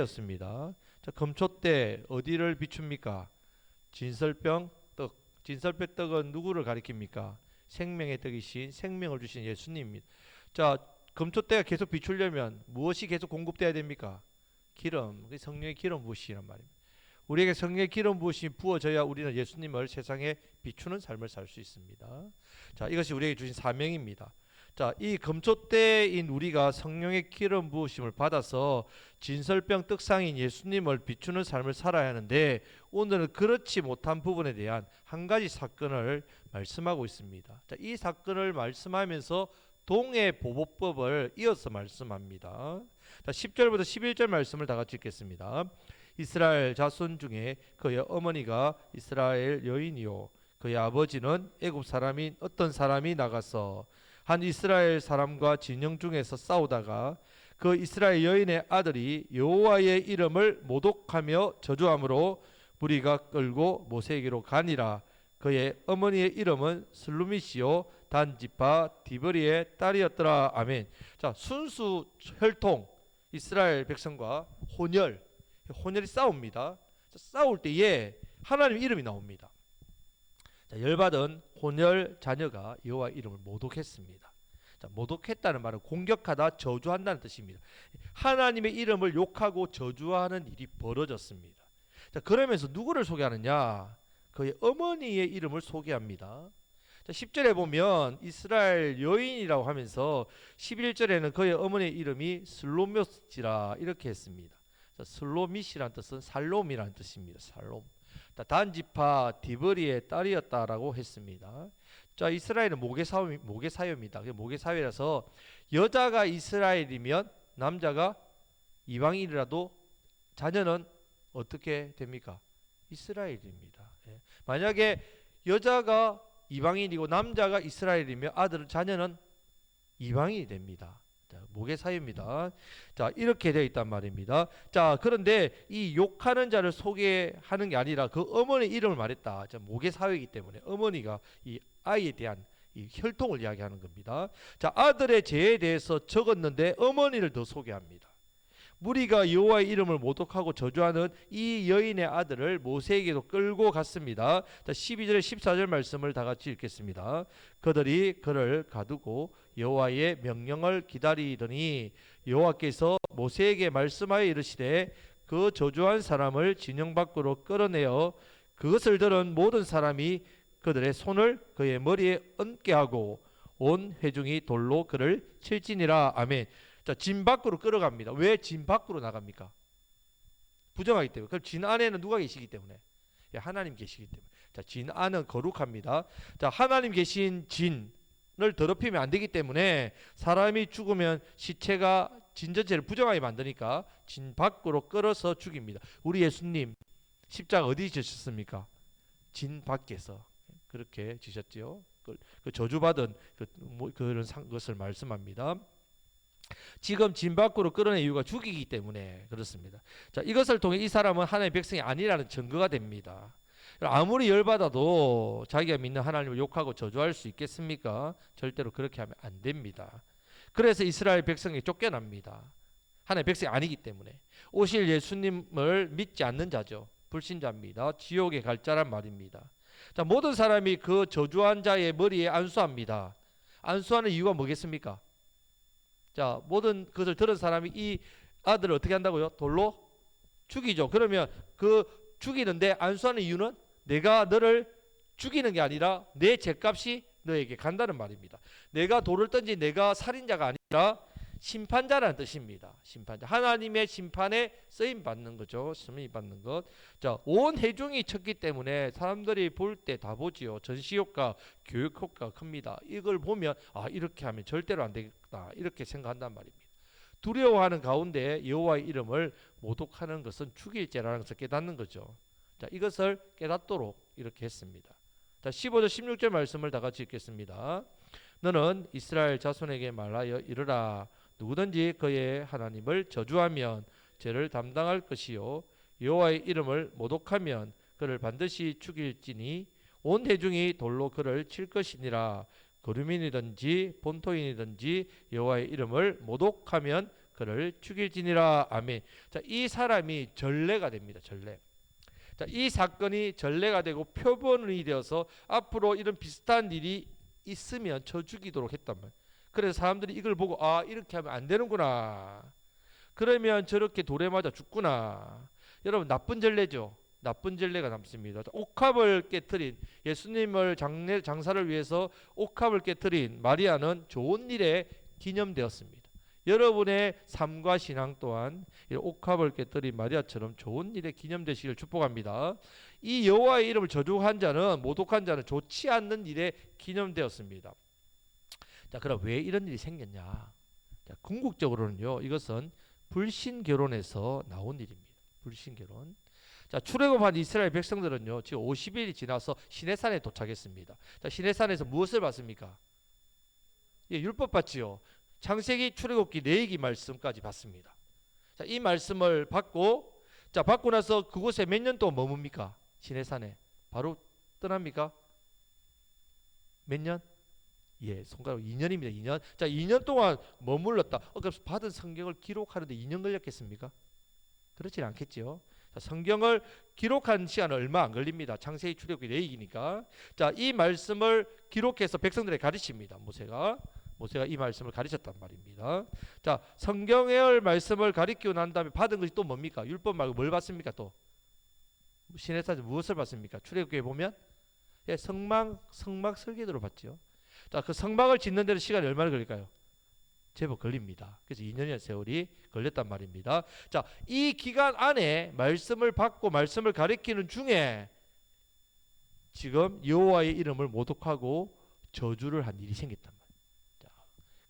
였습니다. 자, 금초 때 어디를 비춥니까? 진설병 떡. 진설병 떡은 누구를 가리킵니까? 생명의 떡이신 생명을 주신 예수님입니다. 자, 금초 때가 계속 비추려면 무엇이 계속 공급돼야 됩니까? 기름. 성령의 기름 부으시란 말입니다. 우리에게 성령의 기름 부으심이 부어져야 우리는 예수님을 세상에 비추는 삶을 살 수 있습니다. 자, 이것이 우리에게 주신 사명입니다. 자, 이 금초 때인 우리가 성령의 기름 부으심을 받아서 진설병 떡상인 예수님을 비추는 삶을 살아야 하는데, 오늘은 그렇지 못한 부분에 대한 한 가지 사건을 말씀하고 있습니다. 자, 이 사건을 말씀하면서 동해 보복법을 이어서 말씀합니다. 자, 10절부터 11절 말씀을 다 같이 읽겠습니다. 이스라엘 자손 중에 그의 어머니가 이스라엘 여인이요 그의 아버지는 애굽 사람인 어떤 사람이 나가서 한 이스라엘 사람과 진영 중에서 싸우다가 그 이스라엘 여인의 아들이 여호와의 이름을 모독하며 저주함으로 무리가 끌고 모세에게로 가니라. 그의 어머니의 이름은 슬루미시요 단지파 디브리의 딸이었더라. 아멘. 자, 순수 혈통 이스라엘 백성과 혼혈이 싸웁니다. 싸울 때에 하나님 이름이 나옵니다. 자, 열받은 혼혈 자녀가 여호와 이름을 모독했습니다. 자, 모독했다는 말은 공격하다, 저주한다는 뜻입니다. 하나님의 이름을 욕하고 저주하는 일이 벌어졌습니다. 자, 그러면서 누구를 소개하느냐? 그의 어머니의 이름을 소개합니다. 자, 10절에 보면 이스라엘 여인이라고 하면서 11절에는 그의 어머니의 이름이 슬로미시라 이렇게 했습니다. 자, 슬로미시란 뜻은 살롬이라는 뜻입니다. 살롬. 단지파 디브리의 딸이었다라고 했습니다. 자, 이스라엘은 모계사회입니다. 모계사회라서 여자가 이스라엘이면 남자가 이방인이라도 자녀는 어떻게 됩니까? 이스라엘입니다. 예. 만약에 여자가 이방인이고 남자가 이스라엘이면 자녀는 이방인이 됩니다. 자, 모계사회입니다. 자, 이렇게 되어 있단 말입니다. 자, 그런데 이 욕하는 자를 소개하는 게 아니라 그 어머니 이름을 말했다. 자, 모계사회이기 때문에 어머니가 이 아이에 대한 이 혈통을 이야기하는 겁니다. 자, 아들의 죄에 대해서 적었는데 어머니를 더 소개합니다. 무리가 여호와의 이름을 모독하고 저주하는 이 여인의 아들을 모세에게도 끌고 갔습니다. 자, 12절 14절 말씀을 다 같이 읽겠습니다. 그들이 그를 가두고 여호와의 명령을 기다리더니 여호와께서 모세에게 말씀하여 이르시되 그 저주한 사람을 진영 밖으로 끌어내어 그것을 들은 모든 사람이 그들의 손을 그의 머리에 얹게 하고 온 회중이 돌로 그를 칠지니라. 아멘. 자, 진 밖으로 끌어갑니다. 왜 진 밖으로 나갑니까? 부정하기 때문에. 그럼 진 안에는 누가 계시기 때문에? 예, 하나님 계시기 때문에. 자, 진 안은 거룩합니다. 자, 하나님 계신 진을 더럽히면 안 되기 때문에 사람이 죽으면 시체가 진 전체를 부정하게 만드니까 진 밖으로 끌어서 죽입니다. 우리 예수님 십자가 어디 지셨습니까? 진 밖에서 그렇게 지셨지요. 그 저주받은 그런 것을 말씀합니다. 지금 진 밖으로 끌어낸 이유가 죽이기 때문에 그렇습니다. 자, 이것을 통해 이 사람은 하나님의 백성이 아니라는 증거가 됩니다. 아무리 열받아도 자기가 믿는 하나님을 욕하고 저주할 수 있겠습니까? 절대로 그렇게 하면 안 됩니다. 그래서 이스라엘 백성이 쫓겨납니다. 하나님의 백성이 아니기 때문에. 오실 예수님을 믿지 않는 자죠. 불신자입니다. 지옥에 갈 자란 말입니다. 자, 모든 사람이 그 저주한 자의 머리에 안수합니다. 안수하는 이유가 뭐겠습니까? 자, 모든 것을 들은 사람이 이 아들을 어떻게 한다고요? 돌로 죽이죠. 그러면 그 죽이는데 안수하는 이유는 내가 너를 죽이는 게 아니라 내 죄값이 너에게 간다는 말입니다. 내가 돌을 던진 내가 살인자가 아니라 심판자라는 뜻입니다. 심판자. 하나님의 심판에 쓰임 받는 거죠. 쓰임 받는 것. 자, 온 회중이 쳤기 때문에 사람들이 볼 때 다 보지요. 전시 효과, 교육 효과가 큽니다. 이걸 보면 이렇게 하면 절대로 안 되겠다. 이렇게 생각한단 말입니다. 두려워하는 가운데 여호와의 이름을 모독하는 것은 죽일 죄라는 것을 깨닫는 거죠. 자, 이것을 깨닫도록 이렇게 했습니다. 자, 15절 16절 말씀을 다 같이 읽겠습니다. 너는 이스라엘 자손에게 말하여 이르라. 누구든지 그의 하나님을 저주하면 죄를 담당할 것이요 여호와의 이름을 모독하면 그를 반드시 죽일지니 온 회중이 돌로 그를 칠 것이니라. 거류민이든지 본토인이든지 여호와의 이름을 모독하면 그를 죽일지니라. 아멘. 자, 이 사람이 전례가 됩니다. 전례. 자, 이 사건이 전례가 되고 표본이 되어서 앞으로 이런 비슷한 일이 있으면 쳐 죽이도록 했단 말이에요. 그래서 사람들이 이걸 보고 아, 이렇게 하면 안 되는구나. 그러면 저렇게 돌에 맞아 죽구나. 여러분, 나쁜 전례죠. 나쁜 전례가 남습니다. 옥합을 깨뜨린, 예수님을 장사를 위해서 옥합을 깨뜨린 마리아는 좋은 일에 기념되었습니다. 여러분의 삶과 신앙 또한 옥합을 깨뜨린 마리아처럼 좋은 일에 기념되시길 축복합니다. 이 여호와의 이름을 저주한 자는, 모독한 자는 좋지 않는 일에 기념되었습니다. 자, 그럼 왜 이런 일이 생겼냐? 자, 궁극적으로는요, 이것은 불신 결혼에서 나온 일입니다. 불신 결혼. 자, 출애굽한 이스라엘 백성들은요, 지금 50일이 지나서 시내산에 도착했습니다. 자, 시내산에서 무엇을 받습니까? 예, 율법 받지요. 창세기, 출애굽기, 레위기 말씀까지 받습니다. 자, 이 말씀을 받고, 자, 받고 나서 그곳에 몇 년 동안 머뭅니까? 시내산에. 바로 떠납니까? 몇 년? 예, 손가락 2년입니다. 2년. 자, 2년 동안 머물렀다. 그래서 받은 성경을 기록하는데 2년 걸렸겠습니까? 그렇지 않겠지요. 자, 성경을 기록한 시간은 얼마 안 걸립니다. 창세기, 출애굽기, 레위기니까. 자, 이 말씀을 기록해서 백성들에게 가르칩니다. 모세가 이 말씀을 가르쳤단 말입니다. 자, 성경의 말씀을 가르치고 난 다음에 받은 것이 또 뭡니까? 율법 말고 뭘 받습니까? 또 시내산에서 무엇을 받습니까? 출애굽기에 보면 예, 성막 설계도를 받죠. 자, 그 성막을 짓는 데는 시간이 얼마나 걸릴까요? 제법 걸립니다. 그래서 2년의 세월이 걸렸단 말입니다. 자, 이 기간 안에 말씀을 받고 말씀을 가르치는 중에 지금 여호와의 이름을 모독하고 저주를 한 일이 생겼단 말이에요. 자,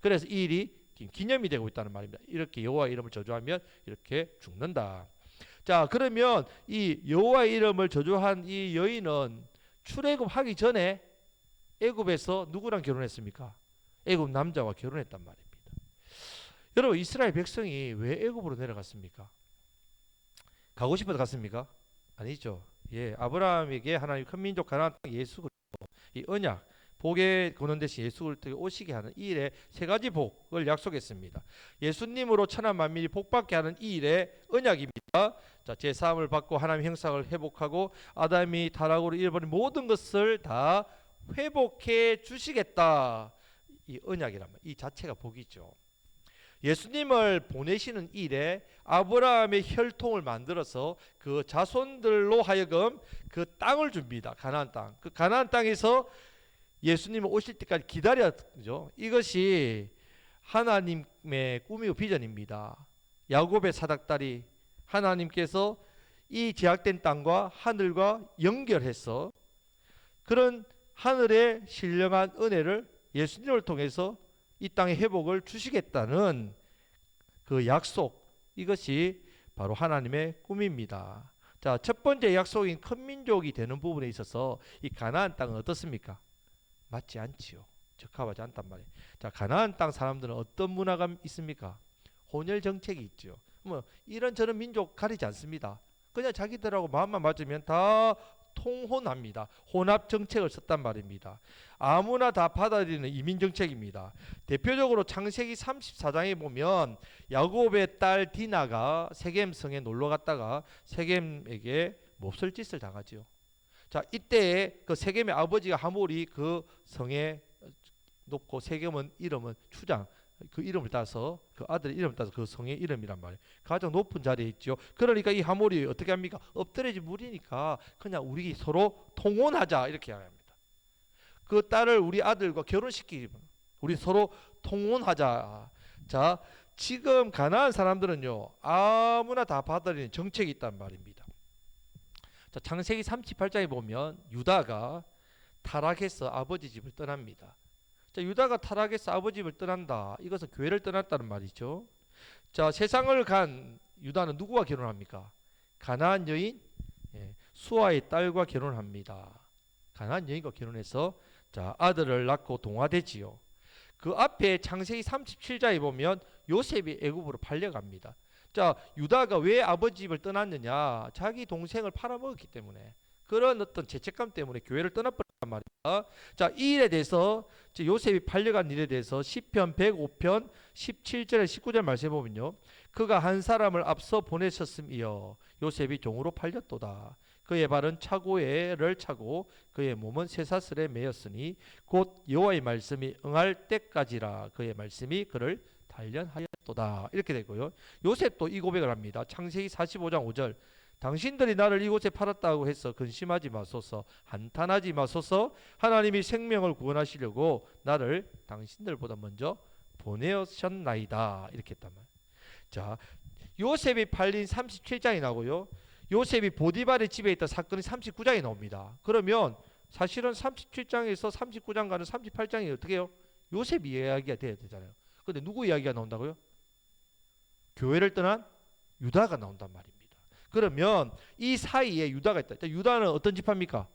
그래서 이 일이 기념이 되고 있다는 말입니다. 이렇게 여호와의 이름을 저주하면 이렇게 죽는다. 자, 그러면 이 여호와의 이름을 저주한 이 여인은 출애굽하기 전에 애굽에서 누구랑 결혼했습니까? 애굽 남자와 결혼했단 말입니다. 여러분, 이스라엘 백성이 왜 애굽으로 내려갔습니까? 가고 싶어서 갔습니까? 아니죠. 예, 아브라함에게 하나님 큰 민족 가나안 땅 예수 그리스도 이 언약 복의 근원 대신 예수 그리스도에 오시게 하는 이 일에 세 가지 복을 약속했습니다. 예수님으로 천하 만민이 복받게 하는 이 일의 언약입니다. 자, 제3을 받고 하나님 형상을 회복하고 아담이 타락으로 잃어버린 모든 것을 다 회복해 주시겠다. 이 언약이란 말, 이 자체가 복이죠. 예수님을 보내시는 일에 아브라함의 혈통을 만들어서 그 자손들로 하여금 그 땅을 줍니다. 가나안 땅. 그 가나안 땅에서 예수님이 오실 때까지 기다렸죠. 이것이 하나님의 꿈이고 비전입니다. 야곱의 사닥다리, 하나님께서 이 제약된 땅과 하늘과 연결해서 그런 하늘의 신령한 은혜를 예수님을 통해서 이 땅의 회복을 주시겠다는 그 약속, 이것이 바로 하나님의 꿈입니다. 자, 첫 번째 약속인 큰 민족이 되는 부분에 있어서 이 가나안 땅은 어떻습니까? 맞지 않지요. 적합하지 않단 말이에요. 자, 가나안 땅 사람들은 어떤 문화가 있습니까? 혼혈 정책이 있죠. 뭐 이런저런 민족 가리지 않습니다. 그냥 자기들하고 마음만 맞으면 다 통혼합니다. 혼합 정책을 썼단 말입니다. 아무나 다 받아들이는 이민 정책입니다. 대표적으로 창세기 34장에 보면 야곱의 딸 디나가 세겜성에 놀러 갔다가 세겜에게 몹쓸 짓을 당하죠. 자, 이때에 그 세겜의 아버지가 하몰이 그 성에 놓고 세겜은 이름은 추장, 그 이름을 따서 그 아들의 이름을 따서 그 성의 이름이란 말이에요. 가장 높은 자리에 있죠. 그러니까 이 하몰이 어떻게 합니까? 엎드려지 무리니까 그냥 우리 서로 통혼하자 이렇게 합니다. 그 딸을 우리 아들과 결혼시키기, 우리 서로 통혼하자. 자, 지금 가나안 사람들은요 아무나 다 받아들이는 정책이 있단 말입니다. 자, 창세기 38장에 보면 유다가 타락해서 아버지 집을 떠납니다. 자, 유다가 타락해서 아버지 집을 떠난다. 이것은 교회를 떠났다는 말이죠. 자, 세상을 간 유다는 누구와 결혼합니까? 가나안 여인 수아의 딸과 결혼합니다. 가나안 여인과 결혼해서 자, 아들을 낳고 동화되지요. 그 앞에 창세기 37장에 보면 요셉이 애굽으로 팔려갑니다. 자, 유다가 왜 아버지 집을 떠났느냐? 자기 동생을 팔아먹었기 때문에. 그런 어떤 죄책감 때문에 교회를 떠나버렸단 말이야. 자, 이 일에 대해서 요셉이 팔려간 일에 대해서 시편 105편 17절에 19절 말씀해 보면요. 그가 한 사람을 앞서 보내셨음이여 요셉이 종으로 팔렸도다. 그의 발은 차고에를 차고 그의 몸은 쇠사슬에 매였으니 곧 여호와의 말씀이 응할 때까지라 그의 말씀이 그를 단련하였도다. 이렇게 되고요. 요셉도 이 고백을 합니다. 창세기 45장 5절 당신들이 나를 이곳에 팔았다고 해서 근심하지 마소서 한탄하지 마소서 하나님이 생명을 구원하시려고 나를 당신들보다 먼저 보내셨나이다. 이렇게 했단 말이에요. 자, 요셉이 팔린 37장이 나오고요. 요셉이 보디발의 집에 있던 사건이 39장이 나옵니다. 그러면 사실은 37장에서 39장 가는 38장이 어떻게 해요? 요셉 이야기가 돼야 되잖아요. 근데 누구 이야기가 나온다고요? 교회를 떠난 유다가 나온단 말입니다. 그러면 이 사이에 유다가 있다. 유다는 어떤 지파입니까?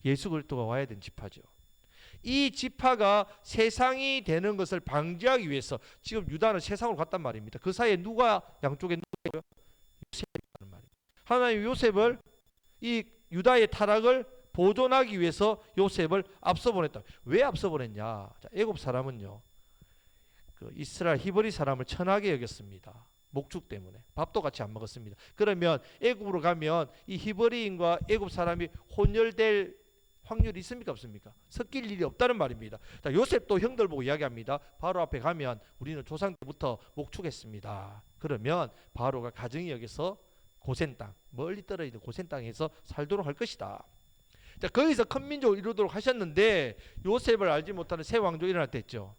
예수 그리스도가 와야 되는 지파죠. 이 지파가 세상이 되는 것을 방지하기 위해서 지금 유다는 세상으로 갔단 말입니다. 그 사이에 누가 양쪽에 누구예요? 요셉이라는 말이에요. 하나님 요셉을 이 유다의 타락을 보존하기 위해서 요셉을 앞서 보냈다. 왜 앞서 보냈냐? 자, 애굽 사람은요, 그 이스라엘 히브리 사람을 천하게 여겼습니다. 목축 때문에 밥도 같이 안 먹었습니다. 그러면 애굽으로 가면 이 히브리인과 애굽 사람이 혼혈될 확률이 있습니까 없습니까? 섞일 일이 없다는 말입니다. 자, 요셉도 형들 보고 이야기합니다. 바로 앞에 가면 우리는 조상 때부터 목축했습니다. 그러면 바로가 가정이 여기서 고센 땅, 멀리 떨어져 있는 고센 땅에서 살도록 할 것이다. 자, 거기서 큰 민족을 이루도록 하셨는데 요셉을 알지 못하는 새 왕조가 일어날 때 했죠.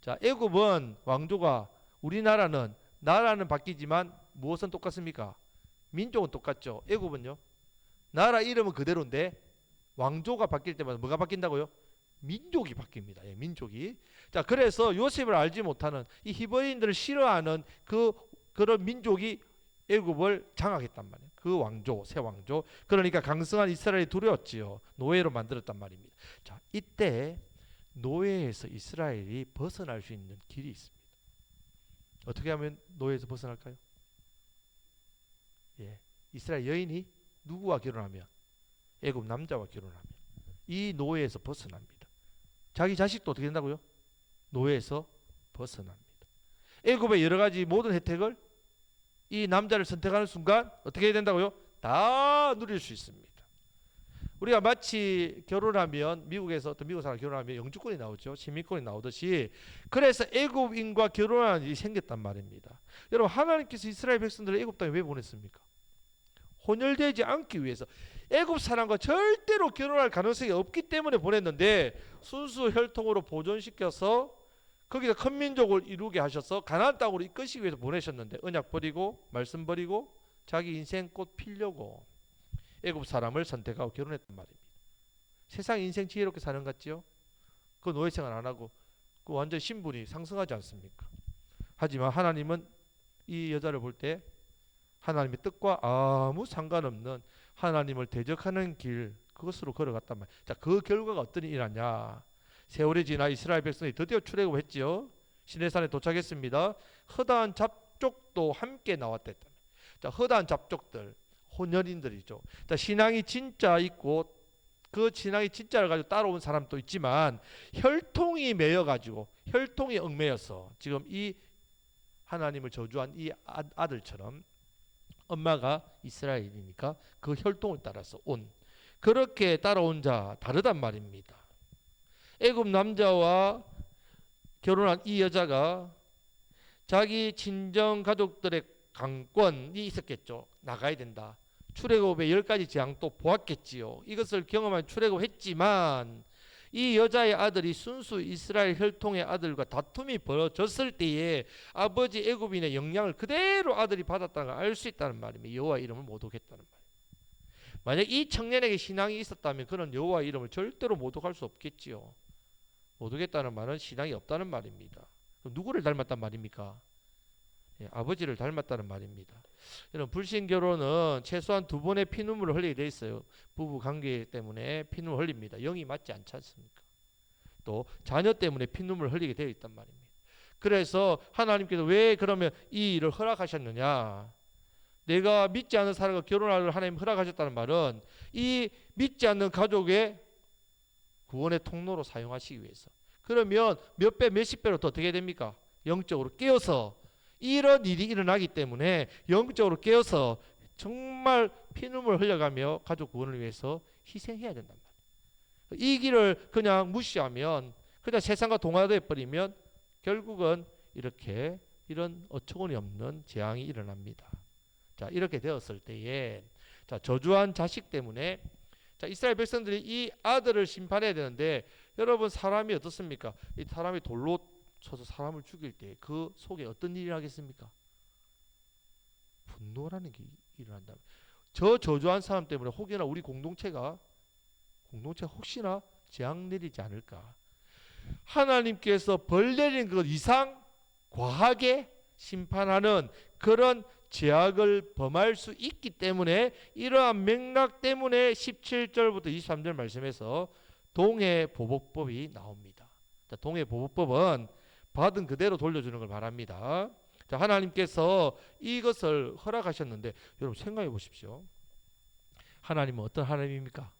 자, 애굽은 왕조가, 우리나라는 나라는 바뀌지만 무엇은 똑같습니까? 민족은 똑같죠. 애굽은요, 나라 이름은 그대로인데 왕조가 바뀔 때마다 뭐가 바뀐다고요? 민족이 바뀝니다. 예, 민족이. 자, 그래서 요셉을 알지 못하는 이 히브리인들을 싫어하는 그런 민족이 애굽을 장악했단 말이에요. 그 왕조, 새 왕조. 그러니까 강성한 이스라엘이 두려웠지요. 노예로 만들었단 말입니다. 자, 이때 노예에서 이스라엘이 벗어날 수 있는 길이 있습니다. 어떻게 하면 노예에서 벗어날까요? 예, 이스라엘 여인이 누구와 결혼하면? 애굽 남자와 결혼하면 이 노예에서 벗어납니다. 자기 자식도 어떻게 된다고요? 노예에서 벗어납니다. 애굽의 여러 가지 모든 혜택을 이 남자를 선택하는 순간 어떻게 해야 된다고요? 다 누릴 수 있습니다. 우리가 마치 결혼하면 미국에서 어떤 미국 사람 결혼하면 영주권이 나오죠. 시민권이 나오듯이 그래서 애굽인과 결혼하는 일이 생겼단 말입니다. 여러분, 하나님께서 이스라엘 백성들을 애굽 땅에 왜 보냈습니까? 혼혈되지 않기 위해서. 애굽 사람과 절대로 결혼할 가능성이 없기 때문에 보냈는데 순수 혈통으로 보존시켜서 거기서 큰 민족을 이루게 하셔서 가나안 땅으로 이끄시기 위해서 보내셨는데 언약 버리고 말씀 버리고 자기 인생 꽃 피려고 애굽 사람을 선택하고 결혼했단 말입니다. 세상 인생 지혜롭게 사는 것 같지요? 그 노예 생활 안 하고 그 완전 신분이 상승하지 않습니까? 하지만 하나님은 이 여자를 볼 때 하나님의 뜻과 아무 상관없는 하나님을 대적하는 길, 그것으로 걸어갔단 말이에요. 자, 그 결과가 어떤 일이 일어나냐? 세월이 지나 이스라엘 백성이 드디어 출애굽했지요. 시내산에 도착했습니다. 허다한 잡족도 함께 나왔댔다. 자, 허다한 잡족들, 혼혈인들이죠. 자, 신앙이 진짜 있고 그 신앙이 진짜를 가지고 따라온 사람도 있지만 혈통이 매여가지고 혈통이 얽매여서 지금 이 하나님을 저주한 이 아들처럼 엄마가 이스라엘이니까 그 혈통을 따라서 온, 그렇게 따라온 자 다르단 말입니다. 애굽 남자와 결혼한 이 여자가 자기 친정 가족들의 강권이 있었겠죠. 나가야 된다. 출애굽의 10가지 재앙도 보았겠지요. 이것을 경험한 출애굽했지만 이 여자의 아들이 순수 이스라엘 혈통의 아들과 다툼이 벌어졌을 때에 아버지 애굽인의 영향을 그대로 아들이 받았다는 걸 알 수 있다는 말입니다. 여호와 이름을 모독했다는 말. 만약 이 청년에게 신앙이 있었다면 그는 여호와 이름을 절대로 모독할 수 없겠지요. 모독했다는 말은 신앙이 없다는 말입니다. 그럼 누구를 닮았단 말입니까? 예, 아버지를 닮았다는 말입니다. 여러분, 불신 결혼은 최소한 2번의 피눈물을 흘리게 돼 있어요. 부부 관계 때문에 피눈물 흘립니다. 영이 맞지 않지 않습니까? 또 자녀 때문에 피눈물을 흘리게 되어 있단 말입니다. 그래서 하나님께서 왜 그러면 이 일을 허락하셨느냐? 내가 믿지 않는 사람과 결혼하기를 하나님 허락하셨다는 말은 이 믿지 않는 가족의 구원의 통로로 사용하시기 위해서. 그러면 몇 배, 몇십 배로 더 어떻게 됩니까? 영적으로 깨어서 이런 일이 일어나기 때문에 영적으로 깨어서 정말 피눈물 흘려가며 가족 구원을 위해서 희생해야 된단 말이에요. 이 길을 그냥 무시하면 그냥 세상과 동화되어 버리면 결국은 이렇게 이런 어처구니 없는 재앙이 일어납니다. 자, 이렇게 되었을 때에 자, 저주한 자식 때문에 자, 이스라엘 백성들이 이 아들을 심판해야 되는데 여러분 사람이 어떻습니까? 이 사람이 돌로 쳐서 사람을 죽일 때 그 속에 어떤 일이 하겠습니까? 분노라는 게 일어난다. 저 저주한 사람 때문에 혹여나 우리 공동체가 혹시나 재앙 내리지 않을까? 하나님께서 벌 내린 것 이상 과하게 심판하는 그런 죄악을 범할 수 있기 때문에 이러한 맥락 때문에 17절부터 23절 말씀에서 동해보복법이 나옵니다. 자, 동해보복법은 받은 그대로 돌려주는 걸 말합니다. 자, 하나님께서 이것을 허락하셨는데 여러분 생각해 보십시오. 하나님은 어떤 하나님입니까?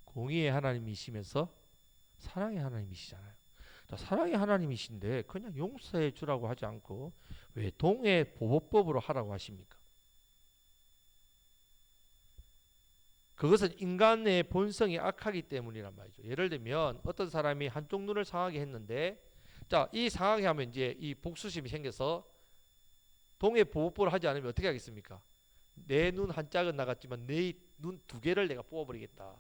공의의 하나님이시면서 사랑의 하나님이시잖아요. 자, 사랑의 하나님이신데 그냥 용서해 주라고 하지 않고 왜 동해보복법으로 하라고 하십니까? 그것은 인간의 본성이 악하기 때문이란 말이죠. 예를 들면 어떤 사람이 한쪽 눈을 상하게 했는데 자, 이 상하게 하면 이제 이 복수심이 생겨서 동해보복법을 하지 않으면 어떻게 하겠습니까? 내 눈 한 짝은 나갔지만 내 눈 두 개를 내가 뽑아버리겠다.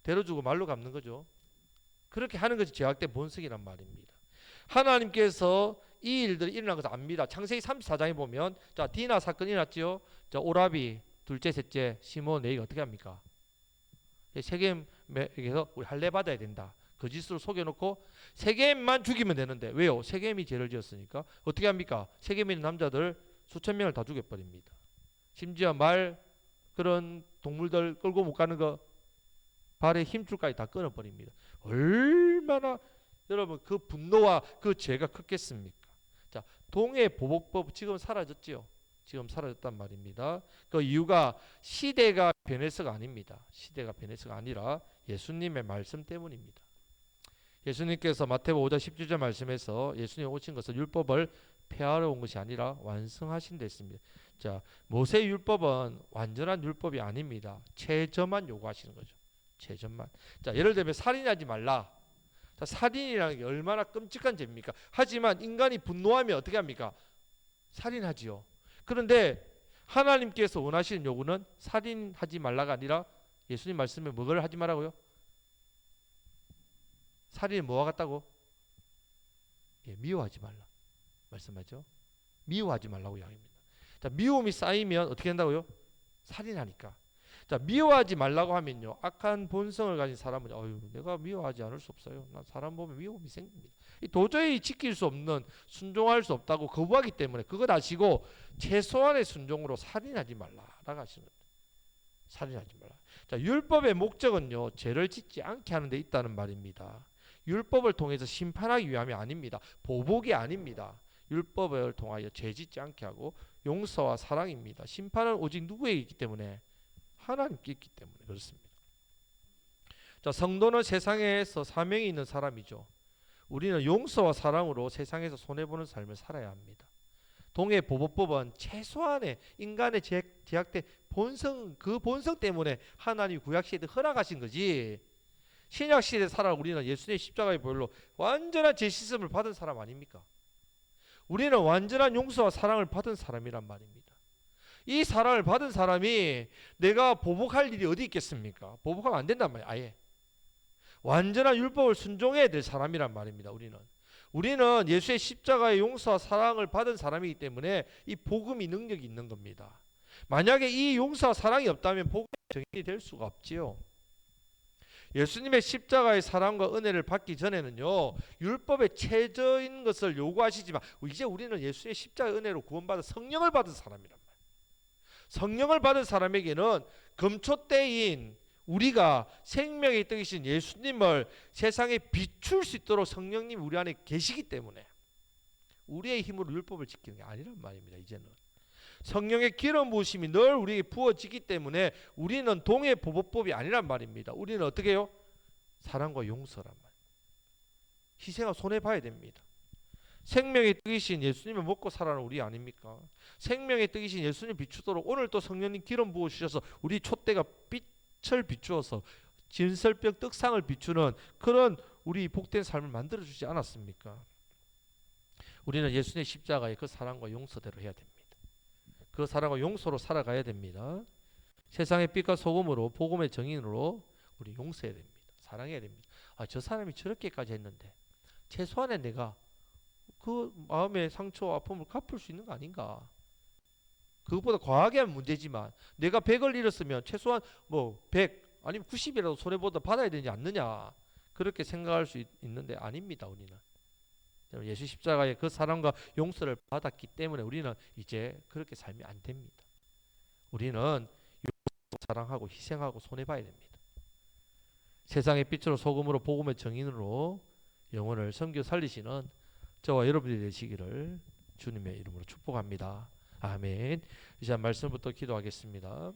대로주고 말로 갚는 거죠. 그렇게 하는 것이 죄악된 본성이란 말입니다. 하나님께서 이 일들이 일어난 것을 압니다. 창세기 34장에 보면 자, 디나 사건이 일어났지요. 자, 오라비 둘째, 셋째 시몬 레이가 어떻게 합니까? 세겜에게서 우리 할례 받아야 된다. 거짓으로 속여놓고 세겜만 죽이면 되는데 왜요? 세겜이 죄를 지었으니까 어떻게 합니까? 세겜에 있는 남자들 수천 명을 다 죽여버립니다. 심지어 말 그런 동물들 끌고 못 가는 거 발에 힘줄까지 다 끊어버립니다. 얼마나 여러분 그 분노와 그 죄가 컸겠습니까? 자, 동해보복법 지금 사라졌지요. 지금 사라졌단 말입니다. 그 이유가 시대가 변해서가 아닙니다. 시대가 변해서가 아니라 예수님의 말씀 때문입니다. 예수님께서 마태복음 5장 17절 말씀에서 예수님 오신 것은 율법을 폐하러 온 것이 아니라 완성하신 데 있습니다. 자, 모세 율법은 완전한 율법이 아닙니다. 최저만 요구하시는 거죠. 최저만. 자, 예를 들면 살인하지 말라. 자, 살인이라는 게 얼마나 끔찍한 죄입니까? 하지만 인간이 분노하면 어떻게 합니까? 살인하지요. 그런데 하나님께서 원하시는 요구는 살인하지 말라가 아니라 예수님 말씀에 뭐를 하지 말라고요? 살인이 뭐와 같다고? 예, 미워하지 말라. 말씀하죠. 미워하지 말라고 이야기합니다. 자, 미움이 쌓이면 어떻게 된다고요? 살인하니까. 자, 미워하지 말라고 하면요. 악한 본성을 가진 사람은 내가 미워하지 않을 수 없어요. 난 사람 보면 미움이 생깁니다. 도저히 지킬 수 없는 순종할 수 없다고 거부하기 때문에 그것 아시고 최소한의 순종으로 살인하지 말라라고 하시는 거예요. 살인하지 말라. 자, 율법의 목적은요. 죄를 짓지 않게 하는 데 있다는 말입니다. 율법을 통해서 심판하기 위함이 아닙니다. 보복이 아닙니다. 율법을 통하여 죄 짓지 않게 하고 용서와 사랑입니다. 심판은 오직 누구에게 있기 때문에 하나님께 있기 때문에 그렇습니다. 자, 성도는 세상에서 사명이 있는 사람이죠. 우리는 용서와 사랑으로 세상에서 손해보는 삶을 살아야 합니다. 동해보복법은 최소한의 인간의 제약된 본성, 그 본성 때문에 하나님이 구약시대에 허락하신 거지. 신약시대에 살아 우리는 예수님의 십자가의 보혈로 완전한 죄씻음을 받은 사람 아닙니까? 우리는 완전한 용서와 사랑을 받은 사람이란 말입니다. 이 사랑을 받은 사람이 내가 보복할 일이 어디 있겠습니까? 보복하면 안 된단 말이에요. 아예 완전한 율법을 순종해야 될 사람이란 말입니다. 우리는 예수의 십자가의 용서와 사랑을 받은 사람이기 때문에 이 복음이 능력이 있는 겁니다. 만약에 이 용서와 사랑이 없다면 복음이 정인이 될 수가 없지요. 예수님의 십자가의 사랑과 은혜를 받기 전에는요, 율법의 최저인 것을 요구하시지만 이제 우리는 예수의 십자가의 은혜로 구원받아 성령을 받은 사람이란 말이에요. 성령을 받은 사람에게는 금초 때인 우리가 생명의 떡이신 예수님을 세상에 비출 수 있도록 성령님이 우리 안에 계시기 때문에 우리의 힘으로 율법을 지키는 게 아니란 말입니다. 이제는 성령의 기름 부으심이 늘 우리에게 부어지기 때문에 우리는 동해 보복법이 아니란 말입니다. 우리는 어떻게 해요? 사랑과 용서란 말. 희생하고 손해 봐야 됩니다. 생명의 떡이신 예수님을 먹고 살아는 우리 아닙니까? 생명의 떡이신 예수님 비추도록 오늘 또 성령님 기름 부어 주셔서 우리 촛대가 빛을 비추어서 진설병 떡상을 비추는 그런 우리 복된 삶을 만들어 주지 않았습니까? 우리는 예수님의 십자가의 그 사랑과 용서대로 해야 됩니다. 그 사랑과 용서로 살아가야 됩니다. 세상의 빛과 소금으로 복음의 정인으로 우리 용서해야 됩니다. 사랑해야 됩니다. 저 사람이 저렇게까지 했는데 최소한의 내가 그 마음의 상처와 아픔을 갚을 수 있는 거 아닌가? 그것보다 과하게 하면 문제지만 내가 100을 잃었으면 최소한 뭐 100 아니면 90이라도 손해보다 받아야 되지 않느냐? 그렇게 생각할 수 있는데 아닙니다. 우리는 예수 십자가의 그 사랑과 용서를 받았기 때문에 우리는 이제 그렇게 살면 안 됩니다. 우리는 사랑하고 희생하고 손해봐야 됩니다. 세상의 빛으로 소금으로 복음의 정인으로 영혼을 섬겨 살리시는 저와 여러분이 되시기를 주님의 이름으로 축복합니다. 아멘. 이제 말씀부터 기도하겠습니다.